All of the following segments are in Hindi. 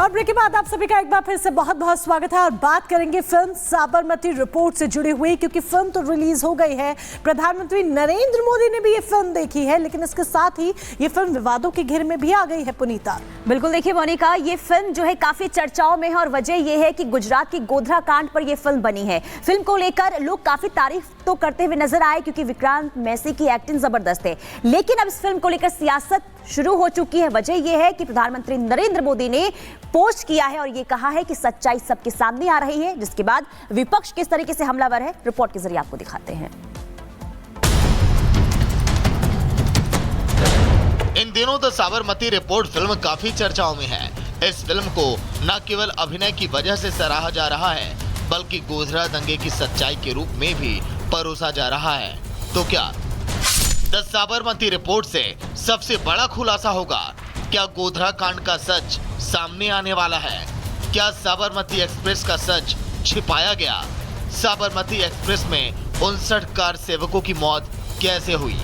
और ब्रेक के बाद आप सभी का एक बार फिर से बहुत बहुत स्वागत है और बात करेंगे फिल्म साबरमती रिपोर्ट से जुड़ी हुई, क्योंकि फिल्म तो रिलीज हो गई है। प्रधानमंत्री नरेंद्र मोदी ने भी ये फिल्म देखी है, लेकिन इसके साथ ही ये फिल्म विवादों के घेरे में भी आ गई है। पुनीता, बिल्कुल, देखिए मोनिका, ये फिल्म जो है काफी चर्चाओं में है और वजह ये है कि गुजरात की गोधरा कांड पर ये फिल्म बनी है। फिल्म को लेकर लोग काफी तारीफ तो करते हुए नजर आए क्योंकि विक्रांत मैसी की एक्टिंग जबरदस्त है, लेकिन अब इस फिल्म को लेकर सियासत शुरू हो चुकी है। वजह यह है कि प्रधानमंत्री नरेंद्र मोदी ने पोस्ट किया है और ये कहा है कि सच्चाई सबके सामने आ रही है, जिसके बाद विपक्ष किस तरीके से हमलावर है, रिपोर्ट के जरिए आपको दिखाते हैं। इन दिनों द साबरमती रिपोर्ट फिल्म काफी चर्चाओं में है। इस फिल्म को न केवल अभिनय की वजह से सराहा जा रहा है, बल्कि गोधरा दंगे की सच्चाई के रूप में भी परोसा जा रहा है। तो क्या द साबरमती रिपोर्ट से सबसे बड़ा खुलासा होगा? क्या गोधरा कांड का सच सामने आने वाला है? क्या साबरमती एक्सप्रेस का सच छिपाया गया? साबरमती एक्सप्रेस में 59 कार सेवकों की मौत कैसे हुई?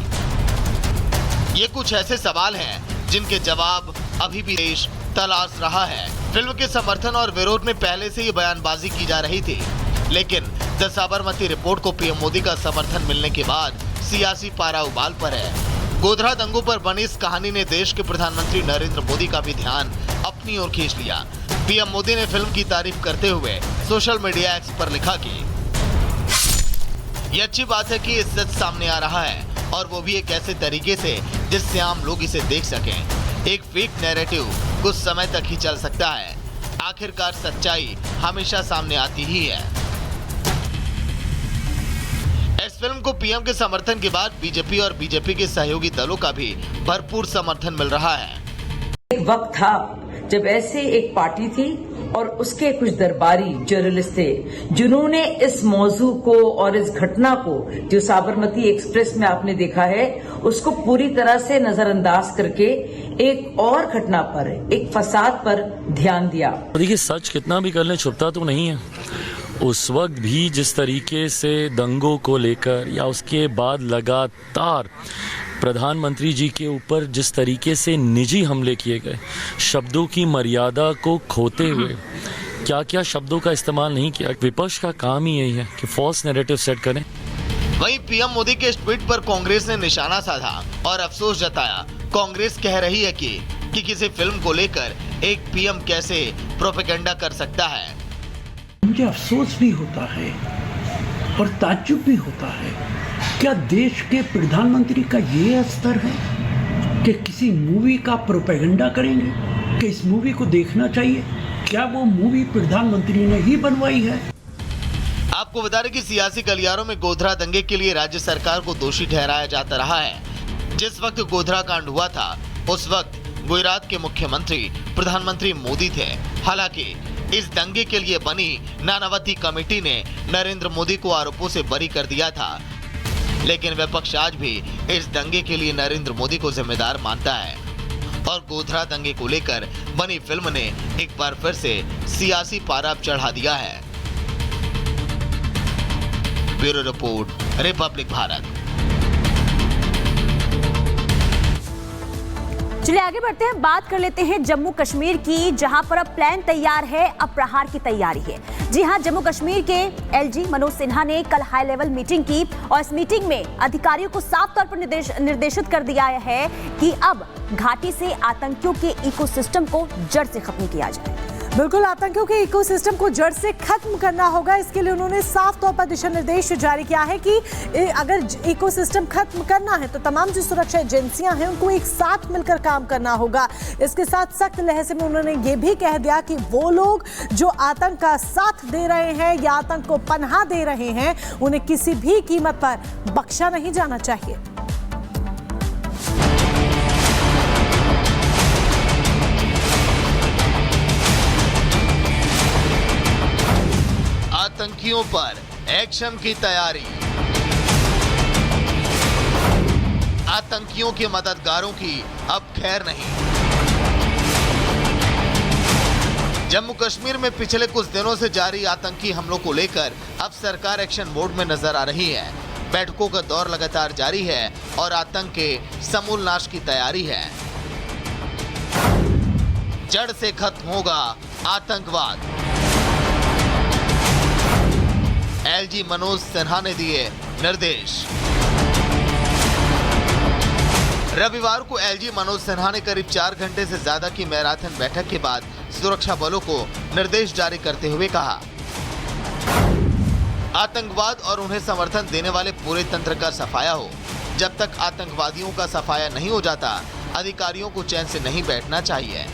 ये कुछ ऐसे सवाल हैं जिनके जवाब अभी भी देश तलाश रहा है। फिल्म के समर्थन और विरोध में पहले से ही बयानबाजी की जा रही थी, लेकिन द साबरमती रिपोर्ट को पीएम मोदी का समर्थन मिलने के बाद सियासी पारा उबाल पर है। गोधरा दंगों पर बनी इस कहानी ने देश के प्रधानमंत्री नरेंद्र मोदी का भी ध्यान अपनी ओर खींच लिया। पीएम मोदी ने फिल्म की तारीफ करते हुए सोशल मीडिया एक्स पर लिखा कि ये अच्छी बात है कि ये सच सामने आ रहा है, और वो भी एक ऐसे तरीके से जिससे आम लोग इसे देख सकें। एक फेक नैरेटिव कुछ समय तक ही चल सकता है, आखिरकार सच्चाई हमेशा सामने आती ही है। इस फिल्म को पीएम के समर्थन के बाद बीजेपी और बीजेपी के सहयोगी दलों का भी भरपूर समर्थन मिल रहा है। एक वक्त था जब ऐसे एक पार्टी थी और उसके कुछ दरबारी जर्नलिस्ट थे जिन्होंने इस मौजू को और इस घटना को जो साबरमती एक्सप्रेस में आपने देखा है उसको पूरी तरह से नजरअंदाज करके एक और घटना पर, एक फसाद पर ध्यान दिया। देखिए, सच कितना भी कर लें छुपता तो नहीं है। उस वक्त भी जिस तरीके से दंगों को लेकर या उसके बाद लगातार प्रधानमंत्री जी के ऊपर जिस तरीके से निजी हमले किए गए, शब्दों की मर्यादा को खोते हुए क्या क्या शब्दों का इस्तेमाल नहीं किया। विपक्ष का काम ही यही है कि फॉल्स नैरेटिव सेट करें। वहीं पीएम मोदी के इस ट्वीट पर कांग्रेस ने निशाना साधा और अफसोस जताया। कांग्रेस कह रही है कि किसी फिल्म को लेकर एक पीएम कैसे प्रोपेगेंडा कर सकता है। मुझे अफसोस भी होता है और ताज्जुब भी होता है, क्या देश के प्रधानमंत्री का ये स्तर है कि किसी मूवी का प्रोपेगेंडा करेंगे कि इस मूवी को देखना चाहिए? क्या वो मूवी प्रधानमंत्री ने ही बनवाई है? आपको बता दें कि सियासी गलियारों में गोधरा दंगे के लिए राज्य सरकार को दोषी ठहराया जाता रहा है। जिस वक्त गोधरा कांड हुआ था उस वक्त गुजरात के मुख्यमंत्री प्रधानमंत्री मोदी थे। हालांकि इस दंगे के लिए बनी नानावती कमेटी ने नरेंद्र मोदी को आरोपों से बरी कर दिया था, लेकिन विपक्ष आज भी इस दंगे के लिए नरेंद्र मोदी को जिम्मेदार मानता है और गोधरा दंगे को लेकर बनी फिल्म ने एक बार फिर से सियासी पारा चढ़ा दिया है। Bureau report, Republic Bharat. चलिए आगे बढ़ते हैं, बात कर लेते हैं जम्मू कश्मीर की, जहां पर अब प्लान तैयार है, अब प्रहार की तैयारी है। जी हां, जम्मू कश्मीर के एलजी मनोज सिन्हा ने कल हाई लेवल मीटिंग की और इस मीटिंग में अधिकारियों को साफ तौर पर निर्देशित कर दिया है कि अब घाटी से आतंकियों के इकोसिस्टम को जड़ से खत्म किया जाए। बिल्कुल, आतंकियों के इकोसिस्टम को जड़ से खत्म करना होगा। इसके लिए उन्होंने साफ तौर पर दिशा निर्देश जारी किया है कि अगर इकोसिस्टम खत्म करना है तो तमाम जो सुरक्षा एजेंसियां हैं उनको एक साथ मिलकर काम करना होगा। इसके साथ सख्त लहजे में उन्होंने ये भी कह दिया कि वो लोग जो आतंक का साथ दे रहे हैं या आतंक को पनाह दे रहे हैं, उन्हें किसी भी कीमत पर बख्शा नहीं जाना चाहिए। आतंकियों पर एक्शन की तैयारी। आतंकियों के मददगारों की अब खैर नहीं। जम्मू कश्मीर में पिछले कुछ दिनों से जारी आतंकी हमलों को लेकर अब सरकार एक्शन मोड में नजर आ रही है। बैठकों का दौर लगातार जारी है और आतंक के समूल नाश की तैयारी है। जड़ से खत्म होगा आतंकवाद। एलजी मनोज सिन्हा ने दिए निर्देश। रविवार को एलजी मनोज सिन्हा ने करीब 4 घंटे से ज्यादा की मैराथन बैठक के बाद सुरक्षा बलों को निर्देश जारी करते हुए कहा, आतंकवाद और उन्हें समर्थन देने वाले पूरे तंत्र का सफाया हो। जब तक आतंकवादियों का सफाया नहीं हो जाता, अधिकारियों को चैन से नहीं बैठना चाहिए।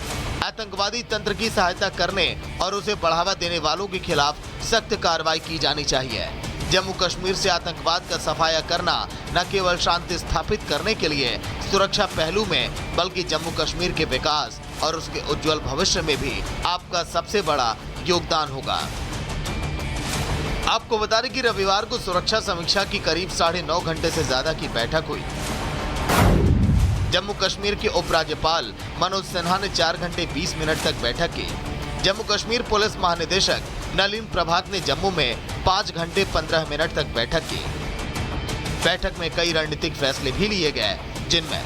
आतंकवादी तंत्र की सहायता करने और उसे बढ़ावा देने वालों के खिलाफ सख्त कार्रवाई की जानी चाहिए। जम्मू कश्मीर से आतंकवाद का सफाया करना न केवल शांति स्थापित करने के लिए सुरक्षा पहलू में, बल्कि जम्मू कश्मीर के विकास और उसके उज्जवल भविष्य में भी आपका सबसे बड़ा योगदान होगा। आपको बता दें कि रविवार को सुरक्षा समीक्षा की करीब 9.5 घंटे से ज्यादा की बैठक हुई। जम्मू कश्मीर के उपराज्यपाल मनोज सिन्हा ने 4 घंटे 20 मिनट तक बैठक की। जम्मू कश्मीर पुलिस महानिदेशक नलिन प्रभात ने जम्मू में 5 घंटे 15 मिनट तक बैठक की। बैठक में कई रणनीतिक फैसले भी लिए गए, जिनमें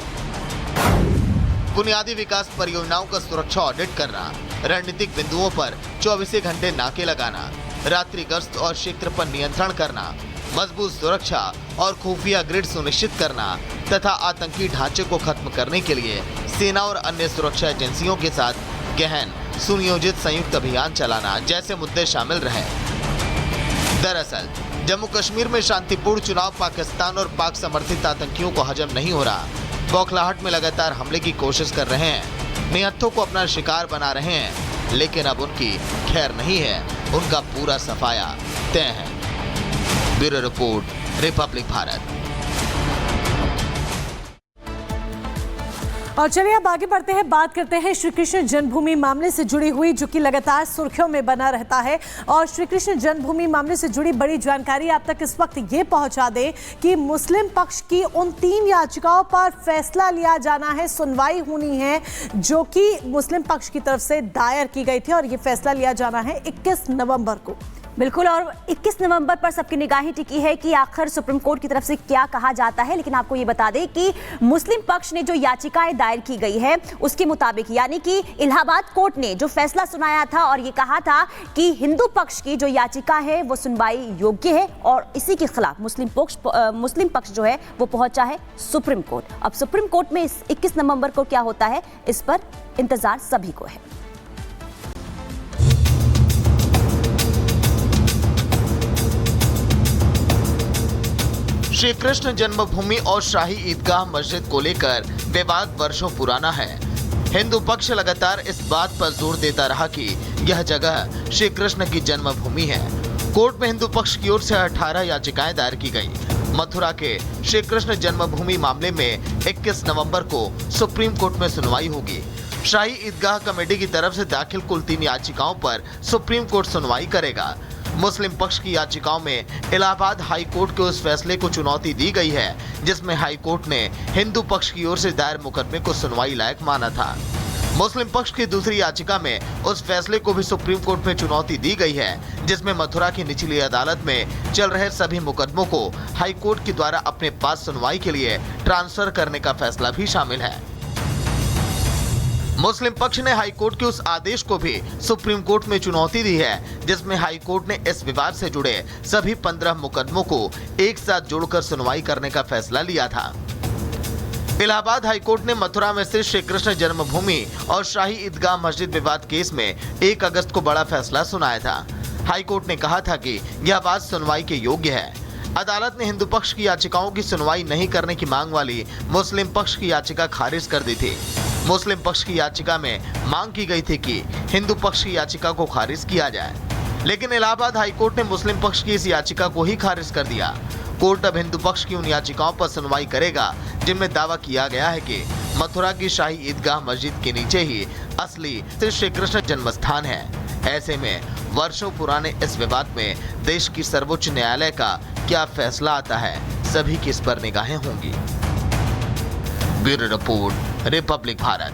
बुनियादी विकास परियोजनाओं का सुरक्षा ऑडिट करना, रणनीतिक बिंदुओं पर 24 घंटे नाके लगाना, रात्रि गश्त और क्षेत्र पर नियंत्रण करना, मजबूत सुरक्षा और खुफिया ग्रिड सुनिश्चित करना तथा आतंकी ढांचे को खत्म करने के लिए सेना और अन्य सुरक्षा एजेंसियों के साथ गहन सुनियोजित संयुक्त अभियान चलाना जैसे मुद्दे शामिल रहे। दरअसल जम्मू कश्मीर में शांतिपूर्ण चुनाव पाकिस्तान और पाक समर्थित आतंकियों को हजम नहीं हो रहा। बौखलाहट में लगातार हमले की कोशिश कर रहे हैं, निहत्थों को अपना शिकार बना रहे हैं, लेकिन अब उनकी खैर नहीं है, उनका पूरा सफाया तय है। Bureau report, Republic Bharat. और चलिए अब आगे बढ़ते हैं, बात करते हैं श्री कृष्ण जन्मभूमि मामले से जुड़ी हुई, जो कि लगातार सुर्खियों में बना रहता है। और श्री कृष्ण जन्मभूमि मामले से जुड़ी बड़ी जानकारी आप तक इस वक्त ये पहुंचा दे कि मुस्लिम पक्ष की उन 3 याचिकाओं पर फैसला लिया जाना है, सुनवाई होनी है, जो कि मुस्लिम पक्ष की तरफ से दायर की गई थी, और ये फैसला लिया जाना है 21 नवंबर को। बिल्कुल, और 21 नवंबर पर सबकी निगाहें टिकी है कि आखिर सुप्रीम कोर्ट की तरफ से क्या कहा जाता है। लेकिन आपको ये बता दें कि मुस्लिम पक्ष ने जो याचिकाएं दायर की गई है उसके मुताबिक, यानी कि इलाहाबाद कोर्ट ने जो फैसला सुनाया था और ये कहा था कि हिंदू पक्ष की जो याचिका है वो सुनवाई योग्य है, और इसी के खिलाफ मुस्लिम पक्ष जो है वो पहुंचा है सुप्रीम कोर्ट। अब सुप्रीम कोर्ट में इस 21 नवंबर को क्या होता है, इस पर इंतजार सभी को है। श्री कृष्ण जन्मभूमि और शाही ईदगाह मस्जिद को लेकर विवाद वर्षों पुराना है। हिंदू पक्ष लगातार इस बात पर जोर देता रहा कि यह जगह श्री कृष्ण की जन्मभूमि है। कोर्ट में हिंदू पक्ष की ओर से 18 याचिकाएं दायर की गई। मथुरा के श्री कृष्ण जन्मभूमि मामले में 21 नवंबर को सुप्रीम कोर्ट में सुनवाई होगी। शाही ईदगाह कमेटी की तरफ से दाखिल कुल 3 याचिकाओं पर सुप्रीम कोर्ट सुनवाई करेगा। मुस्लिम पक्ष की याचिकाओं में इलाहाबाद हाई कोर्ट के उस फैसले को चुनौती दी गई है जिसमें हाई कोर्ट ने हिंदू पक्ष की ओर से दायर मुकदमे को सुनवाई लायक माना था। मुस्लिम पक्ष की दूसरी याचिका में उस फैसले को भी सुप्रीम कोर्ट में चुनौती दी गई है जिसमें मथुरा की निचली अदालत में चल रहे सभी मुकदमों को हाई कोर्ट के द्वारा अपने पास सुनवाई के लिए ट्रांसफर करने का फैसला भी शामिल है। मुस्लिम पक्ष ने हाई कोर्ट के उस आदेश को भी सुप्रीम कोर्ट में चुनौती दी है जिसमें हाई कोर्ट ने इस विवाद से जुड़े सभी 15 मुकदमों को एक साथ जोड़कर सुनवाई करने का फैसला लिया था। इलाहाबाद हाई कोर्ट ने मथुरा में स्थित श्री कृष्ण जन्मभूमि और शाही ईदगाह मस्जिद विवाद केस में 1 अगस्त को बड़ा फैसला सुनाया था। हाई कोर्ट ने कहा था कि यह बात सुनवाई के योग्य है। अदालत ने हिंदू पक्ष की याचिकाओं की सुनवाई नहीं करने की मांग वाली मुस्लिम पक्ष की याचिका खारिज कर दी थी। मुस्लिम पक्ष की याचिका में मांग की गई थी कि हिंदू पक्ष की याचिका को खारिज किया जाए, लेकिन इलाहाबाद हाई कोर्ट ने मुस्लिम पक्ष की इस याचिका को ही खारिज कर दिया। कोर्ट अब हिंदू पक्ष की उन याचिकाओं पर सुनवाई करेगा जिनमें दावा किया गया है कि मथुरा की शाही ईदगाह मस्जिद के नीचे ही असली श्री कृष्ण जन्म स्थान है। ऐसे में वर्षों पुराने इस विवाद में देश की सर्वोच्च न्यायालय का क्या फैसला आता है, सभी की इस पर निगाहें होंगी। Bureau report, Republic Bharat.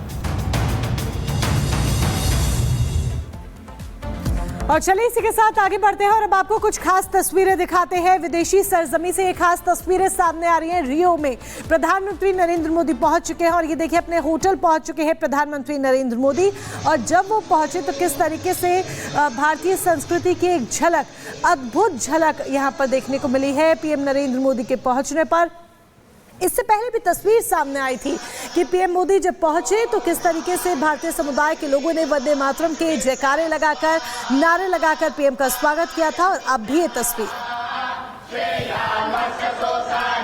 और चलिए इसी के साथ आगे बढ़ते हैं और अब आपको कुछ खास तस्वीरें दिखाते हैं। विदेशी सरजमी से ये खास तस्वीरें सामने आ रही हैं। रियो में प्रधानमंत्री नरेंद्र मोदी पहुंच चुके हैं और ये देखिए अपने होटल पहुंच चुके हैं प्रधानमंत्री नरेंद्र मोदी। और जब वो पहुंचे तो किस तरीके से भारतीय संस्कृति की एक झलक, अद्भुत झलक यहाँ पर देखने को मिली है पीएम नरेंद्र मोदी के पहुंचने पर। इससे पहले भी तस्वीर सामने आई थी कि पीएम मोदी जब पहुंचे तो किस तरीके से भारतीय समुदाय के लोगों ने वंदे मातरम के जयकारे लगाकर, नारे लगाकर पीएम का स्वागत किया था। और अब भी ये तस्वीर